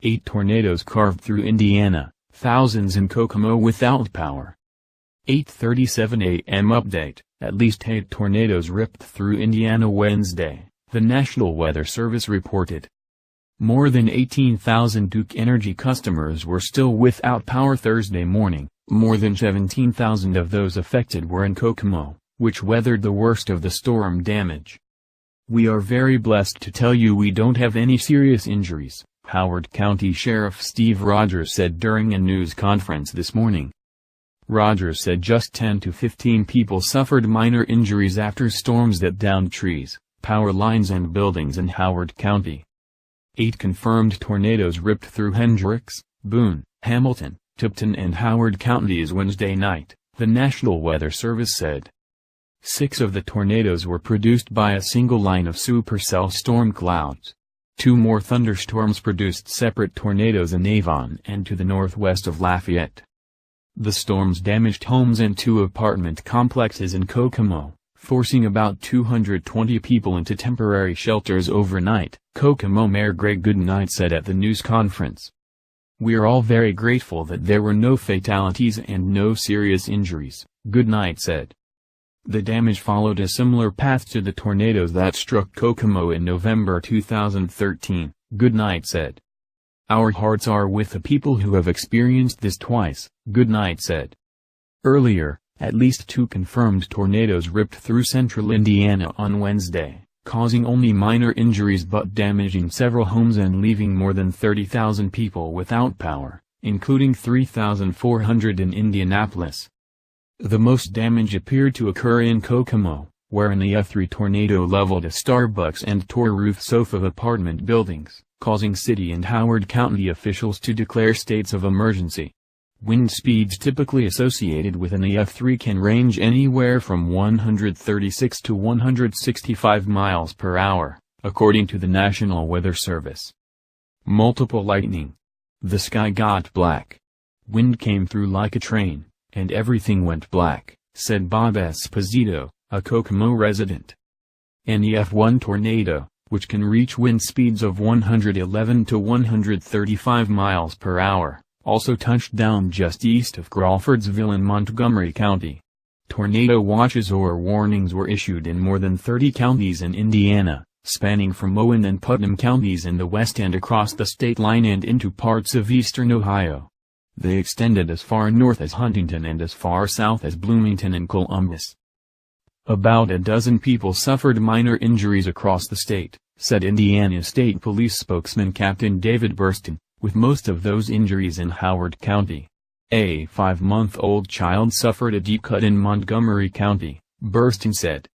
8 tornadoes carved through Indiana, thousands in Kokomo without power. 8:37 a.m. update, at least 8 tornadoes ripped through Indiana Wednesday, the National Weather Service reported. More than 18,000 Duke Energy customers were still without power Thursday morning. More than 17,000 of those affected were in Kokomo, which weathered the worst of the storm damage. "We are very blessed to tell you we don't have any serious injuries," Howard County Sheriff Steve Rogers said during a news conference this morning. Rogers said just 10 to 15 people suffered minor injuries after storms that downed trees, power lines and buildings in Howard County. 8 confirmed tornadoes ripped through Hendricks, Boone, Hamilton, Tipton and Howard counties Wednesday night, the National Weather Service said. 6 of the tornadoes were produced by a single line of supercell storm clouds. 2 more thunderstorms produced separate tornadoes in Avon and to the northwest of Lafayette. The storms damaged homes and 2 apartment complexes in Kokomo, forcing about 220 people into temporary shelters overnight, Kokomo Mayor Greg Goodnight said at the news conference. "We're all very grateful that there were no fatalities and no serious injuries," Goodnight said. The damage followed a similar path to the tornadoes that struck Kokomo in November 2013, Goodnight said. "Our hearts are with the people who have experienced this twice," Goodnight said. Earlier, at least 2 confirmed tornadoes ripped through central Indiana on Wednesday, causing only minor injuries but damaging several homes and leaving more than 30,000 people without power, including 3,400 in Indianapolis. The most damage appeared to occur in Kokomo, where an EF3 tornado leveled a Starbucks and tore roofs off of apartment buildings, causing city and Howard County officials to declare states of emergency. Wind speeds typically associated with an EF3 can range anywhere from 136 to 165 miles per hour, according to the National Weather Service. Multiple lightning. The sky got black. Wind came through like a train, and everything went black, said Bob Esposito, a Kokomo resident. An EF1 tornado, which can reach wind speeds of 111 to 135 miles per hour, also touched down just east of Crawfordsville in Montgomery County. Tornado watches or warnings were issued in more than 30 counties in Indiana, spanning from Owen and Putnam counties in the west and across the state line and into parts of eastern Ohio. They extended as far north as Huntington and as far south as Bloomington and Columbus. About a dozen people suffered minor injuries across the state, said Indiana State Police spokesman Captain David Burston, with most of those injuries in Howard County. A 5-month-old child suffered a deep cut in Montgomery County, Burston said.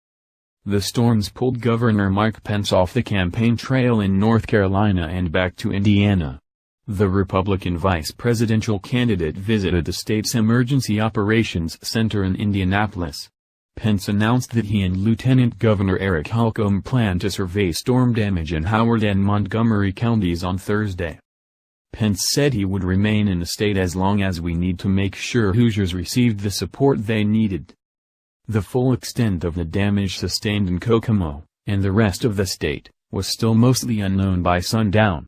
The storms pulled Governor Mike Pence off the campaign trail in North Carolina and back to Indiana. The Republican vice presidential candidate visited the state's Emergency Operations Center in Indianapolis. Pence announced that he and Lieutenant Governor Eric Holcomb plan to survey storm damage in Howard and Montgomery counties on Thursday. Pence said he would remain in the state as long as we need to make sure Hoosiers received the support they needed. The full extent of the damage sustained in Kokomo, and the rest of the state, was still mostly unknown by sundown.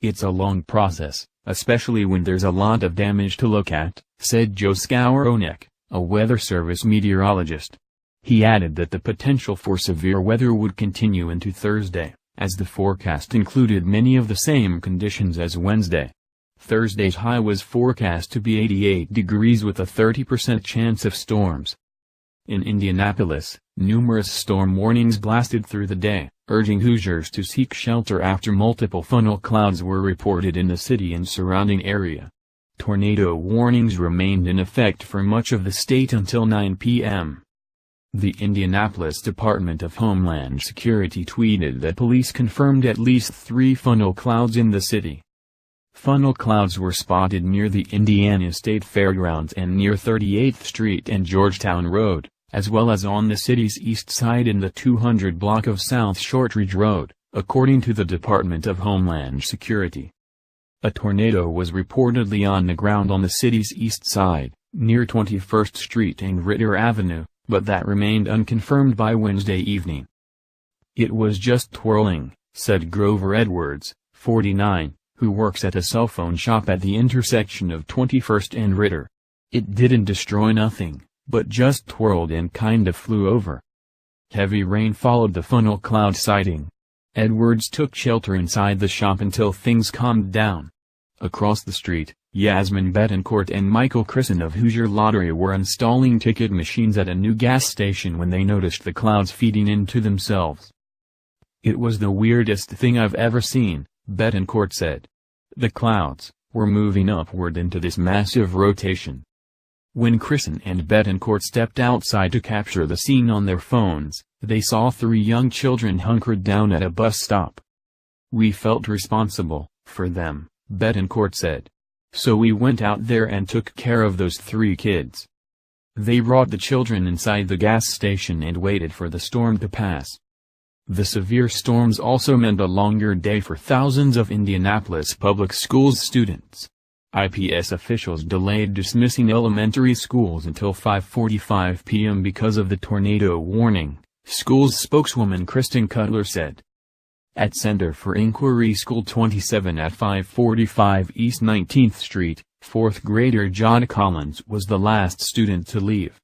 It's a long process, especially when there's a lot of damage to look at, said Joe Skowronek, a Weather Service meteorologist. He added that the potential for severe weather would continue into Thursday, as the forecast included many of the same conditions as Wednesday. Thursday's high was forecast to be 88 degrees with a 30% chance of storms. In Indianapolis, numerous storm warnings blasted through the day, urging Hoosiers to seek shelter after multiple funnel clouds were reported in the city and surrounding area. Tornado warnings remained in effect for much of the state until 9 p.m. The Indianapolis Department of Homeland Security tweeted that police confirmed at least 3 funnel clouds in the city. Funnel clouds were spotted near the Indiana State Fairgrounds and near 38th Street and Georgetown Road, as well as on the city's east side in the 200 block of South Shortridge Road, according to the Department of Homeland Security. A tornado was reportedly on the ground on the city's east side, near 21st Street and Ritter Avenue, but that remained unconfirmed by Wednesday evening. "It was just twirling," said Grover Edwards, 49, who works at a cell phone shop at the intersection of 21st and Ritter. It didn't destroy nothing, but just twirled and kind of flew over. Heavy rain followed the funnel cloud sighting. Edwards took shelter inside the shop until things calmed down. Across the street, Yasmin Betancourt and Michael Christen of Hoosier Lottery were installing ticket machines at a new gas station when they noticed the clouds feeding into themselves. "It was the weirdest thing I've ever seen," Betancourt said. "The clouds were moving upward into this massive rotation." When Christen and Betancourt stepped outside to capture the scene on their phones, they saw 3 young children hunkered down at a bus stop. "We felt responsible for them," Betancourt said. "So we went out there and took care of those 3 kids." They brought the children inside the gas station and waited for the storm to pass. The severe storms also meant a longer day for thousands of Indianapolis public schools students. IPS officials delayed dismissing elementary schools until 5:45 p.m. because of the tornado warning, schools spokeswoman Kristen Cutler said. At Center for Inquiry School 27 at 545 East 19th Street, 4th grader John Collins was the last student to leave.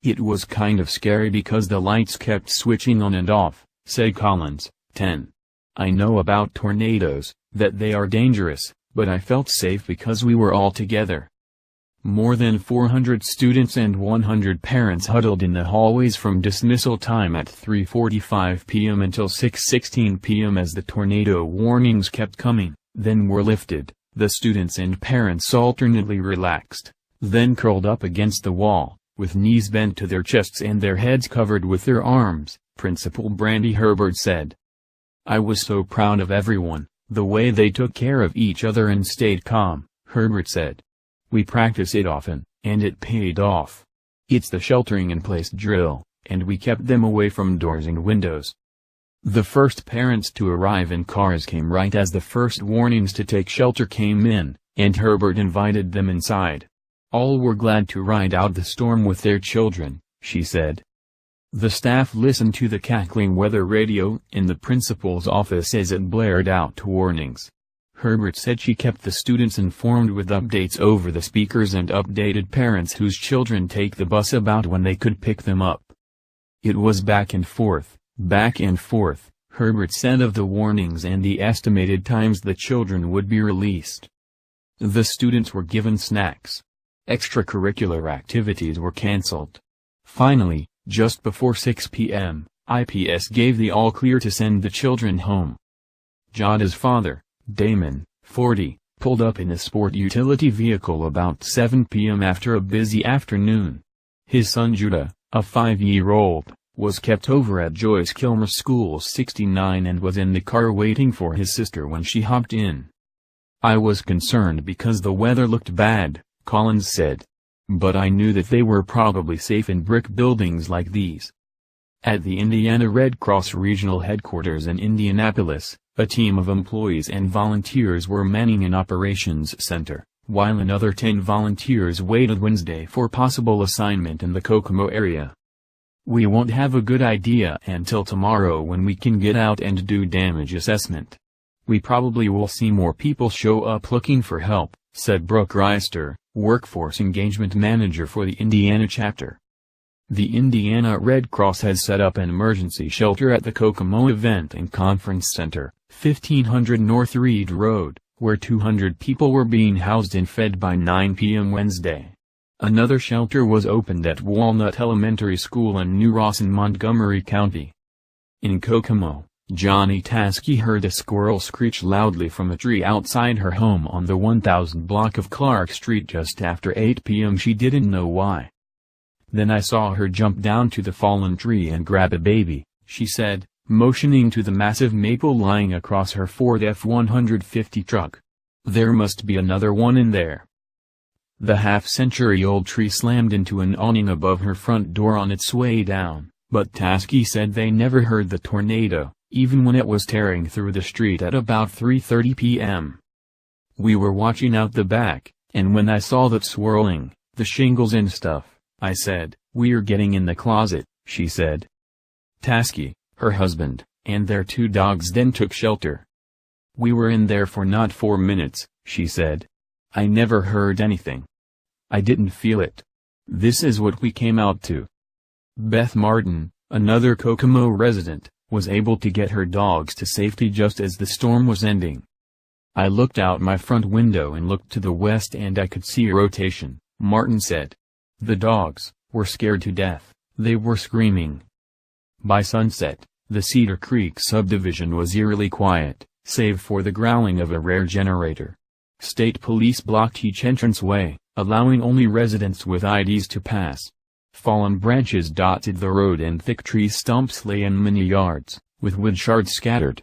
"It was kind of scary because the lights kept switching on and off," said Collins, 10. "I know about tornadoes, that they are dangerous, but I felt safe because we were all together." More than 400 students and 100 parents huddled in the hallways from dismissal time at 3:45 p.m. until 6:16 p.m. as the tornado warnings kept coming, then were lifted. The students and parents alternately relaxed, then curled up against the wall, with knees bent to their chests and their heads covered with their arms, Principal Brandy Herbert said. "I was so proud of everyone, the way they took care of each other and stayed calm," Herbert said. "We practice it often, and it paid off. It's the sheltering-in-place drill, and we kept them away from doors and windows." The first parents to arrive in cars came right as the first warnings to take shelter came in, and Herbert invited them inside. All were glad to ride out the storm with their children, she said. The staff listened to the cackling weather radio in the principal's office as it blared out warnings. Herbert said she kept the students informed with updates over the speakers and updated parents whose children take the bus about when they could pick them up. "It was back and forth, Herbert said of the warnings and the estimated times the children would be released. The students were given snacks. Extracurricular activities were canceled. Finally, just before 6 p.m., IPS gave the all-clear to send the children home. Jada's father, Damon, 40, pulled up in a sport utility vehicle about 7 p.m. after a busy afternoon. His son Judah, a 5-year-old, was kept over at Joyce Kilmer School 69 and was in the car waiting for his sister when she hopped in. "I was concerned because the weather looked bad," Collins said. "But I knew that they were probably safe in brick buildings like these." At the Indiana Red Cross Regional Headquarters in Indianapolis, a team of employees and volunteers were manning an operations center, while another 10 volunteers waited Wednesday for possible assignment in the Kokomo area. "We won't have a good idea until tomorrow when we can get out and do damage assessment. We probably will see more people show up looking for help," said Brooke Reister, Workforce Engagement Manager for the Indiana chapter. The Indiana Red Cross has set up an emergency shelter at the Kokomo Event and Conference Center, 1500 North Reed Road, where 200 people were being housed and fed by 9 p.m. Wednesday. Another shelter was opened at Walnut Elementary School in New Ross in Montgomery County. In Kokomo, Johnny Taskey heard a squirrel screech loudly from a tree outside her home on the 1000 block of Clark Street just after 8 p.m. She didn't know why. "Then I saw her jump down to the fallen tree and grab a baby," she said, motioning to the massive maple lying across her Ford F-150 truck. "There must be another one in there." The half-century-old tree slammed into an awning above her front door on its way down, but Taskey said they never heard the tornado, even when it was tearing through the street at about 3:30 p.m. "We were watching out the back, and when I saw that swirling, the shingles and stuff, I said, 'We're getting in the closet,'" she said. Taskey, her husband, and their 2 dogs then took shelter. "We were in there for not 4 minutes," she said. "I never heard anything. I didn't feel it. This is what we came out to." Beth Martin, another Kokomo resident, was able to get her dogs to safety just as the storm was ending. "I looked out my front window and looked to the west and I could see a rotation," Martin said. "The dogs were scared to death, they were screaming." By sunset, the Cedar Creek subdivision was eerily quiet, save for the growling of a rare generator. State police blocked each entranceway, allowing only residents with IDs to pass. Fallen branches dotted the road and thick tree stumps lay in many yards, with wood shards scattered.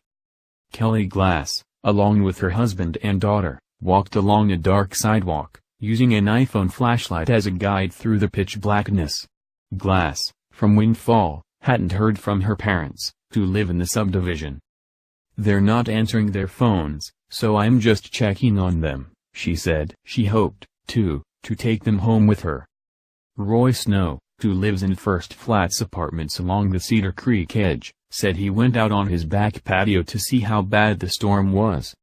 Kelly Glass, along with her husband and daughter, walked along a dark sidewalk, using an iPhone flashlight as a guide through the pitch blackness. Glass, from Windfall, hadn't heard from her parents, who live in the subdivision. "They're not answering their phones, so I'm just checking on them," she said. She hoped, too, to take them home with her. Roy Snow, who lives in First Flats apartments along the Cedar Creek edge, said he went out on his back patio to see how bad the storm was.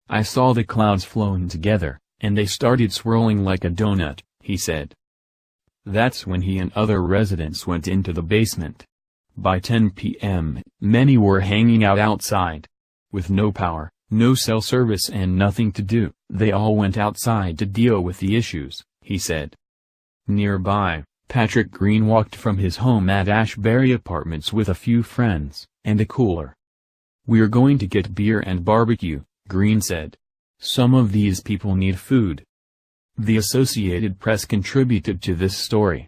"I saw the clouds flowing together, and they started swirling like a donut," he said. That's when he and other residents went into the basement. By 10 p.m., many were hanging out outside. With no power, no cell service and nothing to do, they all went outside to deal with the issues, he said. Nearby, Patrick Green walked from his home at Ashbury Apartments with a few friends, and a cooler. "We're going to get beer and barbecue," Green said. "Some of these people need food." The Associated Press contributed to this story.